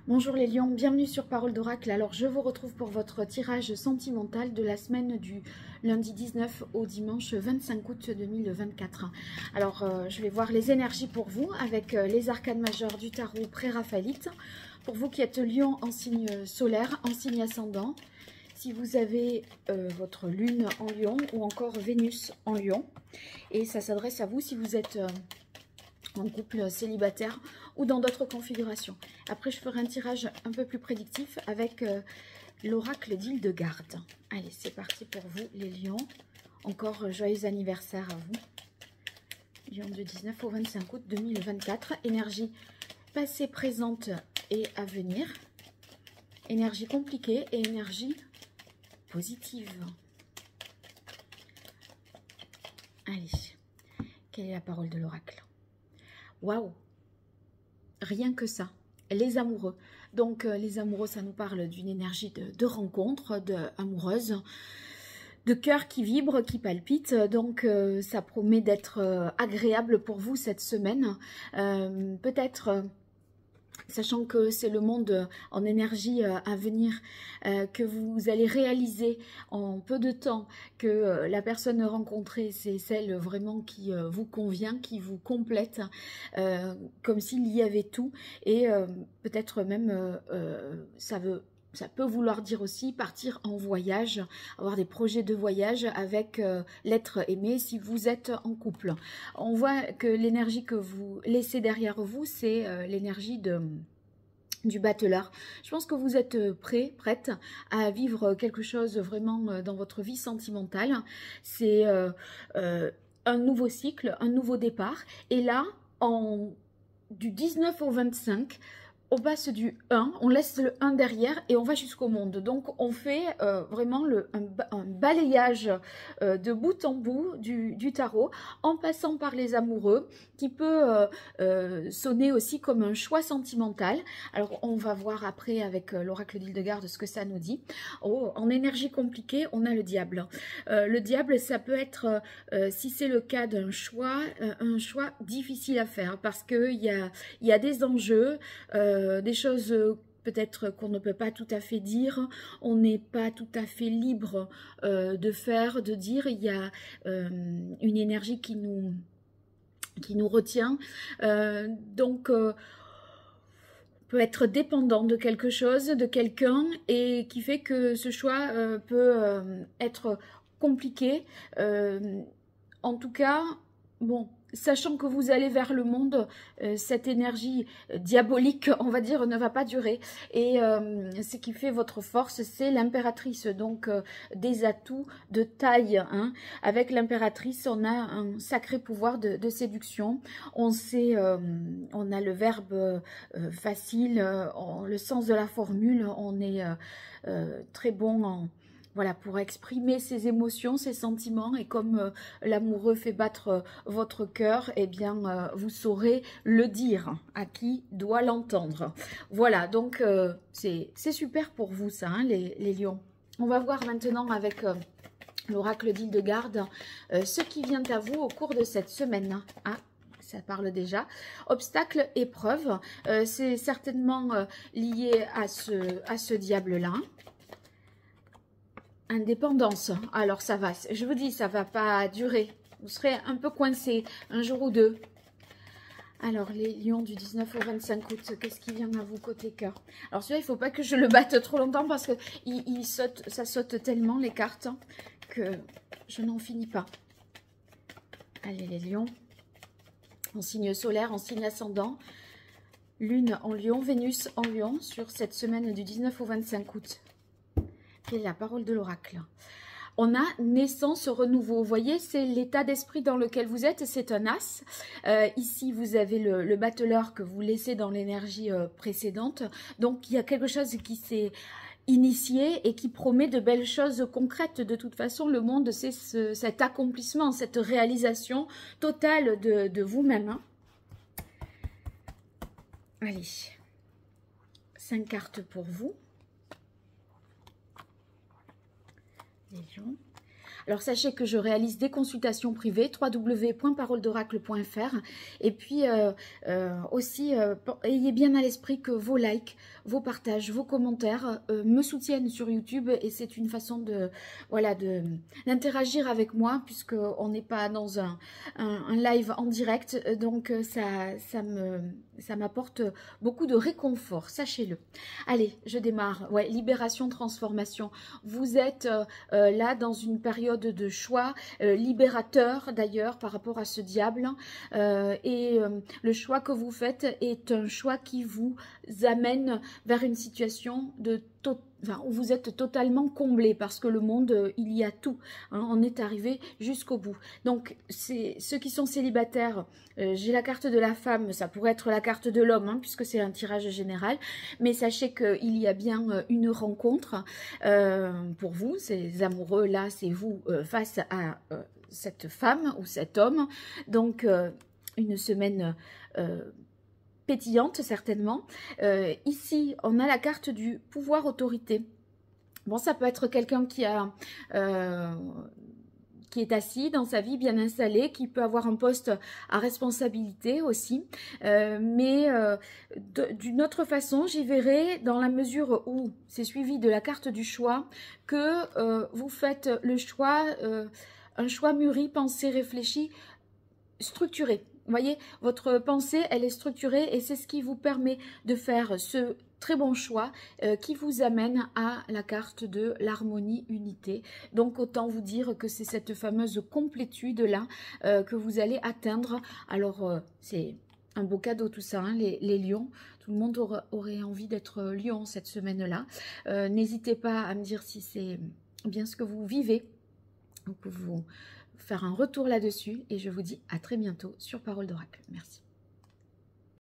Bonjour les lions, bienvenue sur Parole d'Oracle. Alors je vous retrouve pour votre tirage sentimental de la semaine du lundi 19 au dimanche 25 août 2024. Alors je vais voir les énergies pour vous avec les arcanes majeures du tarot pré-raphaélite. Pour vous qui êtes lion en signe solaire, en signe ascendant, si vous avez votre lune en lion ou encore Vénus en lion. Et ça s'adresse à vous si vous êtes en couple célibataire ou dans d'autres configurations. Après, je ferai un tirage un peu plus prédictif avec l'oracle d'Hildegarde. Allez, c'est parti pour vous, les lions. Encore joyeux anniversaire à vous. Lion du 19 au 25 août 2024. Énergie passée, présente et à venir. Énergie compliquée et énergie positive. Allez, quelle est la parole de l'oracle? Waouh! Rien que ça, les amoureux. Donc les amoureux, ça nous parle d'une énergie de rencontre, amoureuse, de cœur qui vibre, qui palpite. Donc ça promet d'être agréable pour vous cette semaine. Peut-être... sachant que c'est le monde en énergie à venir, que vous allez réaliser en peu de temps que la personne rencontrée, c'est celle vraiment qui vous convient, qui vous complète, comme s'il y avait tout. Et peut-être même, ça peut vouloir dire aussi partir en voyage, avoir des projets de voyage avec l'être aimé si vous êtes en couple. On voit que l'énergie que vous laissez derrière vous, c'est l'énergie du battleur. Je pense que vous êtes prête à vivre quelque chose vraiment dans votre vie sentimentale. C'est un nouveau cycle, un nouveau départ. Et là, du 19 au 25, on passe du 1, on laisse le 1 derrière et on va jusqu'au monde. Donc on fait vraiment un balayage de bout en bout du tarot, en passant par les amoureux, qui peut sonner aussi comme un choix sentimental. Alors on va voir après avec l'oracle d'Hildegarde ce que ça nous dit. Oh, en énergie compliquée, on a le diable. Le diable, ça peut être, si c'est le cas d'un choix, un choix difficile à faire, parce qu'il y a des enjeux, des choses peut-être qu'on ne peut pas tout à fait dire, on n'est pas tout à fait libre de faire, de dire. Il y a une énergie qui nous retient, donc peut être dépendant de quelque chose, de quelqu'un, et qui fait que ce choix peut être compliqué. En tout cas, bon, sachant que vous allez vers le monde, cette énergie diabolique, on va dire, ne va pas durer. Et ce qui fait votre force, c'est l'impératrice. Donc, des atouts de taille. Hein. Avec l'impératrice, on a un sacré pouvoir de séduction. On sait, on a le verbe facile, le sens de la formule. On est très bon voilà, pour exprimer ses émotions, ses sentiments, et comme l'amoureux fait battre votre cœur, eh bien, vous saurez le dire à qui doit l'entendre. Voilà, donc c'est super pour vous ça, hein, les lions. On va voir maintenant avec l'oracle d'Hildegarde ce qui vient à vous au cours de cette semaine. Ah, ça parle déjà. Obstacle, épreuve, c'est certainement lié à ce diable-là. Indépendance, alors ça va, je vous dis, ça va pas durer, vous serez un peu coincé un jour ou deux. Alors les lions du 19 au 25 août, qu'est-ce qui vient à vous côté cœur? Alors celui-là, il faut pas que je le batte trop longtemps parce que ça saute tellement les cartes que je n'en finis pas. Allez les lions, en signe solaire, en signe ascendant, lune en lion, Vénus en lion sur cette semaine du 19 au 25 août. Quelle est la parole de l'oracle? On a naissance, renouveau. Vous voyez, c'est l'état d'esprit dans lequel vous êtes. C'est un as. Ici, vous avez le battleur que vous laissez dans l'énergie précédente. Donc, il y a quelque chose qui s'est initié et qui promet de belles choses concrètes. De toute façon, le monde, c'est cet accomplissement, cette réalisation totale de vous-même. Hein. Allez, 5 cartes pour vous. Alors sachez que je réalise des consultations privées, www.paroledoracle.fr, et puis aussi ayez bien à l'esprit que vos likes, vos partages, vos commentaires me soutiennent sur YouTube, et c'est une façon de voilà d'interagir avec moi, puisque on n'est pas dans un live en direct, donc ça m'apporte beaucoup de réconfort, sachez-le. Allez, je démarre. Ouais, libération, transformation. Vous êtes là dans une période de choix libérateur d'ailleurs par rapport à ce diable, le choix que vous faites est un choix qui vous amène vers une situation où vous êtes totalement comblé, parce que le monde, il y a tout, hein, on est arrivé jusqu'au bout. Donc ceux qui sont célibataires, j'ai la carte de la femme, ça pourrait être la carte de l'homme, hein, puisque c'est un tirage général, mais sachez qu'il y a bien une rencontre pour vous, ces amoureux là, c'est vous face à cette femme ou cet homme. Donc une semaine pétillante certainement. Ici on a la carte du pouvoir autorité. Bon, ça peut être quelqu'un qui est assis dans sa vie, bien installé, qui peut avoir un poste à responsabilité aussi. D'une autre façon, j'y verrai dans la mesure où c'est suivi de la carte du choix, que vous faites le choix, un choix mûri, pensé, réfléchi, structuré. Vous voyez, votre pensée, elle est structurée, et c'est ce qui vous permet de faire ce très bon choix qui vous amène à la carte de l'harmonie, unité. Donc autant vous dire que c'est cette fameuse complétude-là que vous allez atteindre. Alors c'est un beau cadeau tout ça, hein, les lions. Tout le monde aurait envie d'être lion cette semaine-là. N'hésitez pas à me dire si c'est bien ce que vous vivez. Vous pouvez vous faire un retour là-dessus, et je vous dis à très bientôt sur Parole d'Oracle. Merci.